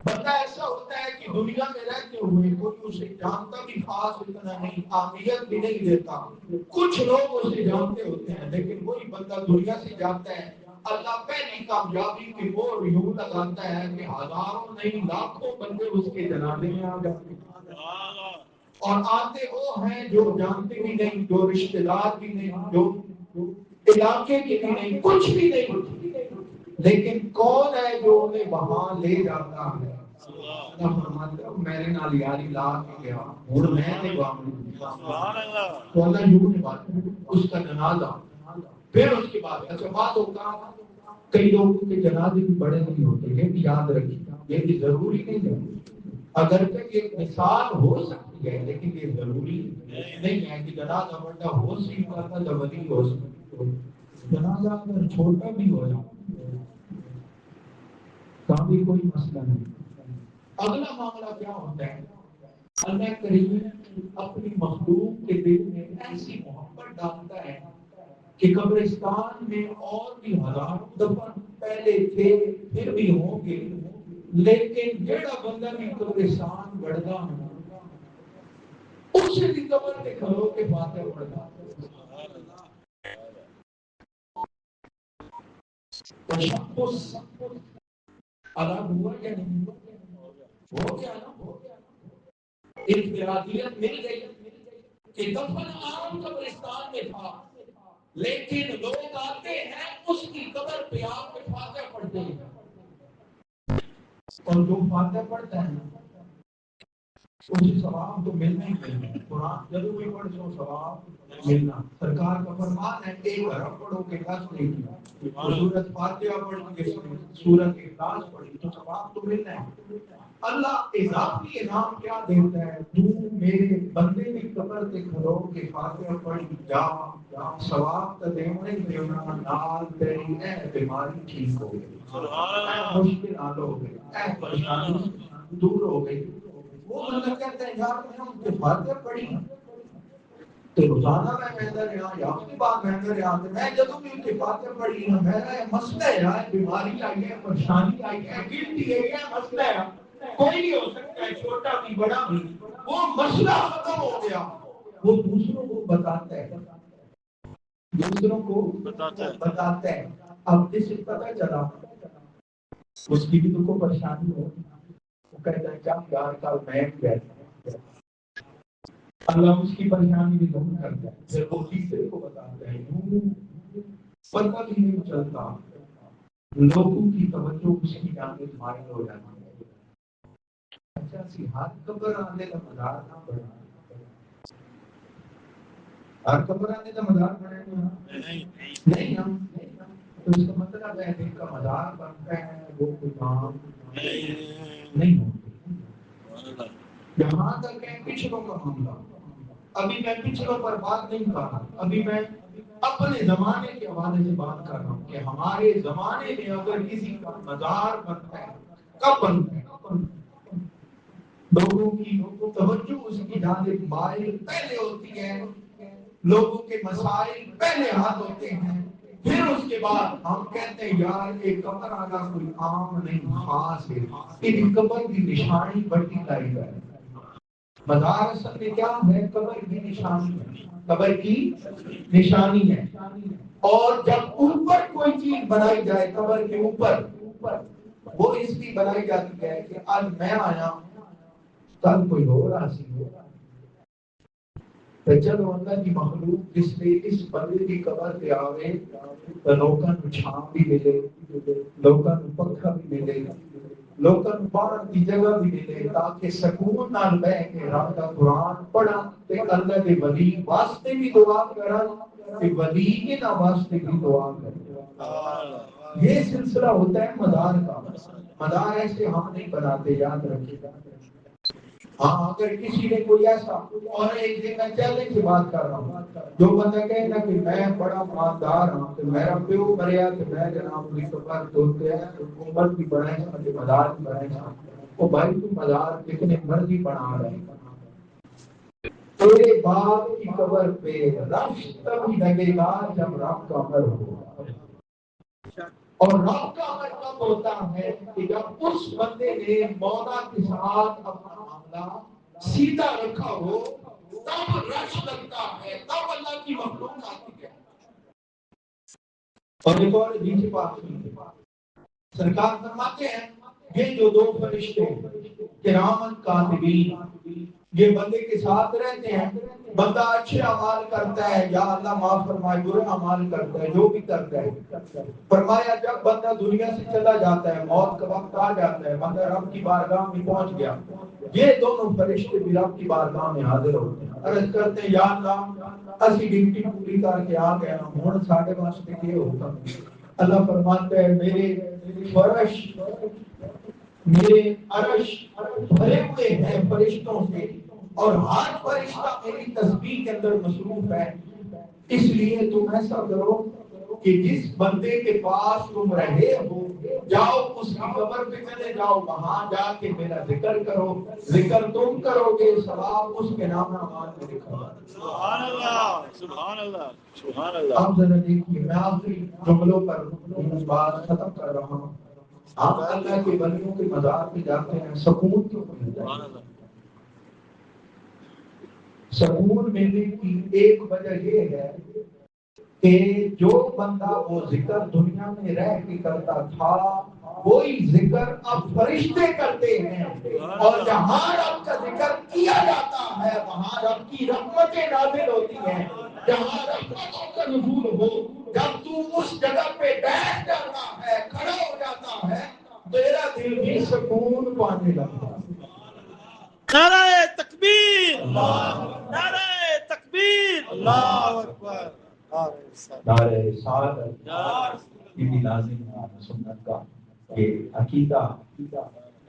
بندہ ایسا ہوتا ہے کہ دنیا میں رہتے ہوئے کوئی اسے جانتا بھی خاص اتنا نہیں، اہمیت بھی نہیں دیتا، کچھ لوگ اسے جانتے ہوتے ہیں، لیکن وہی بندہ دنیا سے جاتا ہے، اللہ پہلی کامیابی کی وہ یوں لگاتا ہے کہ ہزاروں نہیں لاکھوں بندے اس کے جنازے میں آ جاتے ہیں، اور آتے وہ ہیں جو جانتے بھی نہیں، جو رشتہ دار بھی نہیں، جو علاقے کے بھی نہیں، کچھ بھی نہیں، لیکن کون ہے جو انہیں وہاں لے جاتا ہے؟ اللہ فرماتا ہے میرے نال یاری لا کے گیا اور میں نے سبحان اللہ، تو اللہ یوں نے بات اس کا جنازہ، پھر اس کے بعد اچھا بات ہوتا کئی لوگوں کے جنازے بھی بڑے نہیں ہوتے، یہ بھی یاد رکھیے، یہ بھی ضروری نہیں ہے، اگرچہ یہ مثال ہو سکتی ہے لیکن یہ ضروری نہیں ہے کہ جنازہ بڑا ہو سکتا تھا جب ولی ہو سکتا، جنازہ اگر چھوٹا بھی ہو جائے تو بھی کوئی مسئلہ نہیں۔ اگلا معاملہ کیا ہوتا ہے؟ اللہ کریم اپنی مخلوق کے دل میں ایسی محبت ڈالتا ہے کہ قبرستان میں اور بھی ہزاروں دفن پہلے تھے پھر بھی ہوں گے، لیکن جڑا بندہ بھی قبرستان بڑھتا ہوں اس سے بھی قبر کے کھلو کے باتیں پڑھتا تشخص الگ ہوا یا نہیں ہو گیا نا، انفرادیت مل گئی کہ دفن عام قبرستان میں تھا، لیکن لوگ آتے ہیں اس کی قبر پہ آ کے فاتحہ پڑھتے ہیں، اور جو فاتحہ پڑھتا ہے اسے ثواب تو ملنا ہی ملنا ہے. قرآن جب بھی پڑھ سو ثواب ملنا. سرکار کا فرمان ہے ایک حرف پڑھو کہ 10 نہیں کیا. سورۃ فاتحہ پڑھی کہ سورۃ اخلاص پڑھی تو ثواب تو ملنا ہے. اللہ اضافی انعام کیا دیتا ہے؟ تو میرے بندے کی قبر تے کھڑو کہ فاتحہ پڑھی جا ثواب تو دینا ہی دینا. نال تیری اے بیماری ٹھیک ہو گئی, مشکل حل ہو گئی, اے پریشانی دور ہو گئی. وہ بندہ کہتا ہے یار میں ان کے فاتحہ پڑھی تو روزانہ میں کہتا رہا یا اس کے بعد میں کہتا رہا میں جب بھی ان کے فاتحہ پڑھی نا میرا یہ مسئلہ ہے, بیماری آئی ہے, پریشانی آئی ہے, گلٹی ہے, یہ مسئلہ ہے, کوئی بھی ہو سکتا ہے, چھوٹا بھی بڑا بھی, وہ مسئلہ ختم ہو گیا. وہ دوسروں کو بتاتا ہے, دوسروں کو بتاتا ہے. اب اس سے پتہ چلا اس کی بھی تو کوئی پریشانی ہو. وہ کہتا ہے کیا یار کل میں گیا, اللہ اس کی پریشانی بھی دور کرتا ہے. پھر وہ تیسرے کو بتاتا ہے. پتہ بھی نہیں چلتا, لوگوں کی توجہ اس کی جانب مائل ہو جاتی ہے. اچھا سی ہاتھ قبر آنے کا مزار نہ بنا, ہر قبر آنے کا مزار بنانا نہیں ہم تو اس کا مطلب ہے دل کا مزار بنتا ہے وہ کوئی کام نہیں ہوتا. یہاں تک ہے پچھلوں کا معاملہ. ابھی میں پچھلوں پر بات نہیں کر رہا, ابھی میں اپنے زمانے کے حوالے سے بات کر رہا ہوں کہ ہمارے زمانے میں اگر کسی کا مزار بنتا ہے کب بنتا ہے؟ لوگوں کی توجہ اس کی جانب مائل پہلے ہوتی ہے, لوگوں کے مسائل پہلے حل ہوتے ہیں, پھر اس کے بعد ہم کہتے ہیں یار ایک قبر آنا کوئی عام نہیں خاص ہے, ایک قبر کی نشانی بڑی لائی ہے. مزار اصل میں کیا ہے؟ قبر کی نشانی ہے, قبر کی نشانی ہے. اور جب اوپر کوئی چیز بنائی جائے قبر کے اوپر, وہ اس کی بنائی جاتی ہے کہ آج میں آیا کل کوئی ہو رہا سی ہو. چلو اللہ کی مخلوق جس نے اس بندے کی قبر پہ آوے تو لوگوں کو چھاں بھی ملے, لوگوں کو پنکھا بھی ملے, لوگوں کو پڑھن کی جگہ بھی ملے, تاکہ سکون نال بیٹھ کے رب کا قرآن پڑھا تے اللہ کے ولی واسطے بھی دعا کرا تے ولی کے نا واسطے بھی دعا کرا. یہ سلسلہ ہوتا ہے مزار کا. مزار ایسے ہم نہیں بناتے, یاد رکھیے. ہاں اگر کسی نے کوئی ایسا, اور ایک دن میں چیلنج کی بات کر رہا ہوں, جو بندہ کہے نا کہ میں بڑا مالدار ہوں تو میرا پیو مریا کہ میں جناب کی قبر دھوتے ہیں حکومت بھی بنائے ہیں مزار بھی بنائے ہیں. وہ بھائی تو مزار کتنے مرضی بنا رہے ہیں, تیرے باپ کی قبر پہ رش تبھی لگے گا جب رب کا امر ہوگا. اور رب کا امر کب ہوتا ہے کہ جب اس بندے نے مولا کے ساتھ اپنا معاملہ سیدھا رکھا ہو, تب رش لگتا ہے, تب اللہ کی مخلوق آتی ہے. اور ایک اور عجیب بات سرکار فرماتے ہیں یہ جو دو فرشتے کرامن کاتبین یہ بندے کے ساتھ رہتے ہیں, بندہ اچھے اعمال کرتا ہے یا اللہ معاف فرمائے برے اعمال کرتا ہے, جو بھی کرتا ہے, فرمایا جب بندہ دنیا سے چلا جاتا ہے, موت کا وقت آ جاتا ہے, بندہ رب کی بارگاہ میں پہنچ گیا, یہ دونوں فرشتے بھی رب کی بارگاہ میں حاضر ہوتے ہیں, عرض کرتے ہیں یا اللہ اسی ڈیوٹی پوری کر کے آ گیا ہوں, ساڑھے واسطے کیا ہوتا. اللہ فرماتا ہے میرے فرش میرے عرش بھرے ہوئے ہیں فرشتوں سے, اور ہر فرشتہ میری تسبیح کے اندر مصروف ہے. اس لیے تم ایسا کرو کہ جس بندے کے پاس تم رہے ہو جاؤ اس کی قبر پہ چلے جاؤ, وہاں جا کے میرا ذکر کرو, ذکر تم کرو گے ثواب اس کے نام میں لکھا ہوگا. سبحان اللہ سبحان اللہ سبحان اللہ. اب ذرا دیکھیے میں آخری جملوں پر بات ختم کر رہا ہوں. آپ اللہ کے بندوں کے مزار پہ جاتے ہیں, سکون کیوں ملتا ہے؟ سکون ملنے کی ایک وجہ یہ ہے کہ جو بندہ وہ ذکر دنیا میں رہ کے کرتا تھا وہی ذکر اب فرشتے کرتے ہیں, اور جہاں رب کا ذکر کیا جاتا ہے وہاں رب کی رحمتیں نازل ہوتی ہیں, جہاں رحمتوں کا نزول ہو. جب تو اس جگہ پہ بیٹھ جاتا ہے, کھڑا ہو جاتا ہے, تیرا دل بھی سکون پانے لگتا ہے. نعرہ تکبیر، نعرہ تکبیر، اللہ اکبر، نعرہ رسالت یہ بھی لازم ہے سنت کا یہ عقیدہ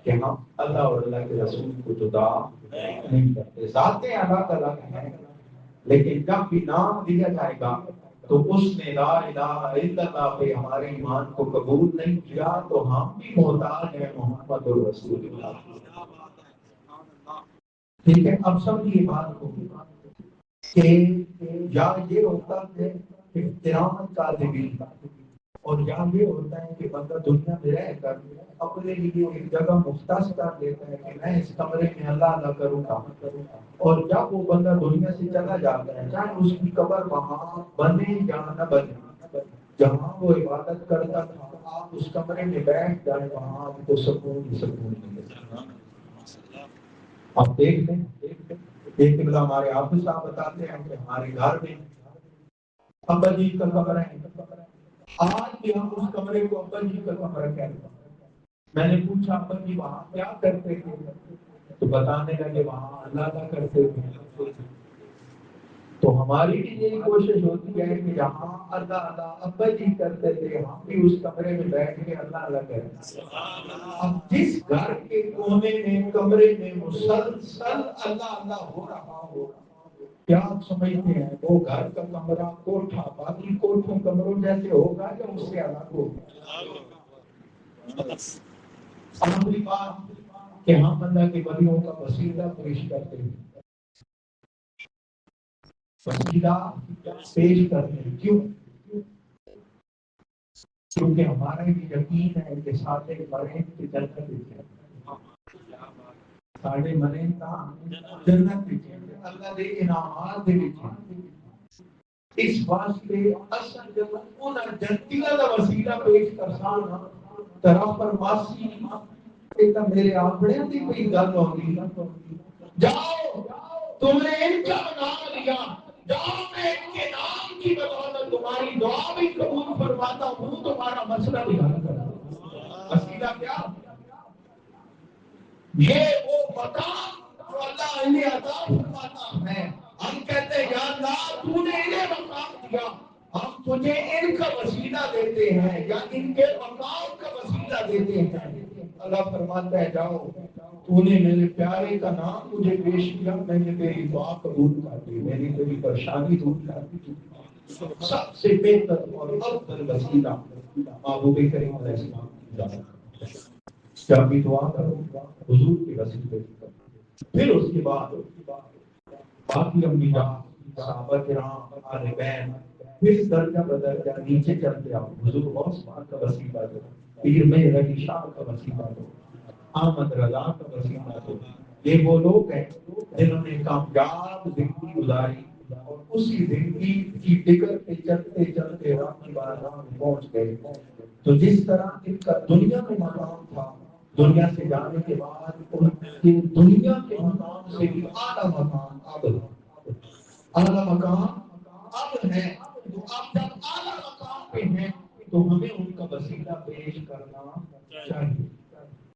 کہ ہم اللہ اور اللہ کے رسول کو جدا نہیں کرتے. ذاتیں الگ الگ ہیں لیکن جب بھی نام دیا جائے گا تو اس نے لا الہ الا اللہ پہ ہمارے ایمان کو قبول نہیں کیا تو ہم بھی محتاج ہیں محمد رسول اللہ. ٹھیک ہے. اب سمجھیے بات کو کہ یا یہ ہوتا ہے احترام کا دبی اور یا یہ ہوتا ہے کہ بندہ دنیا میں رہ کر اپنے لیے ایک جگہ مختص کر دیتا ہے کہ میں اس کمرے میں اللہ اللہ کروں گا اور جب وہ بندہ دنیا سے چلا جاتا ہے چاہے اس کی قبر وہاں بنے یا نہ بنے جہاں وہ عبادت کرتا تھا آپ اس کمرے میں بیٹھ جائیں وہاں آپ کو سکون ہی سکون ملے. آپ دیکھ لیں ایک قبلہ ہمارے حافظ صاحب بتاتے ہیں کہ ہمارے گھر میں ابا جی کا کمرہ ہے. آج بھی ہم اس کمرے کو ابا جی کا کمرہ کہتے ہیں. میں نے پوچھا ابا جی وہاں کیا کرتے تھے تو بتانے لگے وہاں اللہ کا کرتے تھے. تو ہماری بھی یہی کوشش ہوتی ہے کہ جہاں اللہ اللہ ابا جی کرتے تھے ہم بھی اس کمرے میں بیٹھ کے اللہ اللہ کرتے. اب جس گھر کے کونے میں کمرے میں مسلسل اللہ اللہ ہو رہا ہو کیا آپ سمجھتے ہیں وہ گھر کا کمرہ کوٹھا باقی کوٹھوں کمروں جیسے ہوگا یا اس سے الگ ہوگا؟ آخری بات کہ ہم اللہ کے ولیوں کا وسیلہ پیش کرتے ہیں. وسیلہ پیش کرتے ہیں کیوں؟ کیونکہ ہمارا یہ یقین ہے کہ سارے مرے کی جنت ہے. سارے مرے کا جنت ہے. اللہ دے انعامات دے اس واسطے اصل جب انہاں جنتیاں دا وسیلہ پیش کرسانا طرف پر ماسی ایک میرے اپنے دی کوئی گل ہوگی جاؤ تم نے ان کا نام لیا جاؤ میں ان کے نام کی بدولت تمہاری دعا بھی قبول فرماتا ہوں تمہارا مسئلہ بھی حل کرتا ہوں. وسیلہ کیا؟ یہ وہ مقام جو اللہ انہیں عطا فرماتا ہے. ہم کہتے ہیں یا اللہ تو نے انہیں مقام دیا ہم تجھے ان کا وسیلہ دیتے ہیں یا ان کے مقام کا وسیلہ دیتے ہیں. اللہ فرماتا ہے جاؤ تو نے میرے پیارے کا نام مجھے پیش کیا میں نے تیری دعا قبول کر دی میری تیری پریشانی دور کر دی. سب سے بہتر اور افضل وسیلہ محبوب کریم علیہ السلام کی ذات. جب بھی دعا کرو حضور کے وسیلے کرو. پھر اس کے بعد باقی انبیاء صحابہ کرام آل بیت پھر درجہ بدرجہ نیچے چلتے آؤ. حضور غوث پاک کا وسیلہ دو پیر مہر علی شاہ کا وسیلہ دو احمد رضا کا وسیلہ دو. یہ وہ لوگ ہیں جنہوں نے کامیاب زندگی گزاری اور اسی زندگی کی ٹکر پہ چلتے چلتے رب کی بارگاہ میں پہنچ گئے. تو جس طرح ان کا دنیا میں مقام تھا دنیا سے جانے کے بعد ان کے دنیا کے مقام سے بھی اعلیٰ مقام اب اعلیٰ مقام اب ہے. تو اب جب اعلیٰ مقام پہ ہیں تو ہمیں ان کا وسیلہ پیش کرنا چاہیے.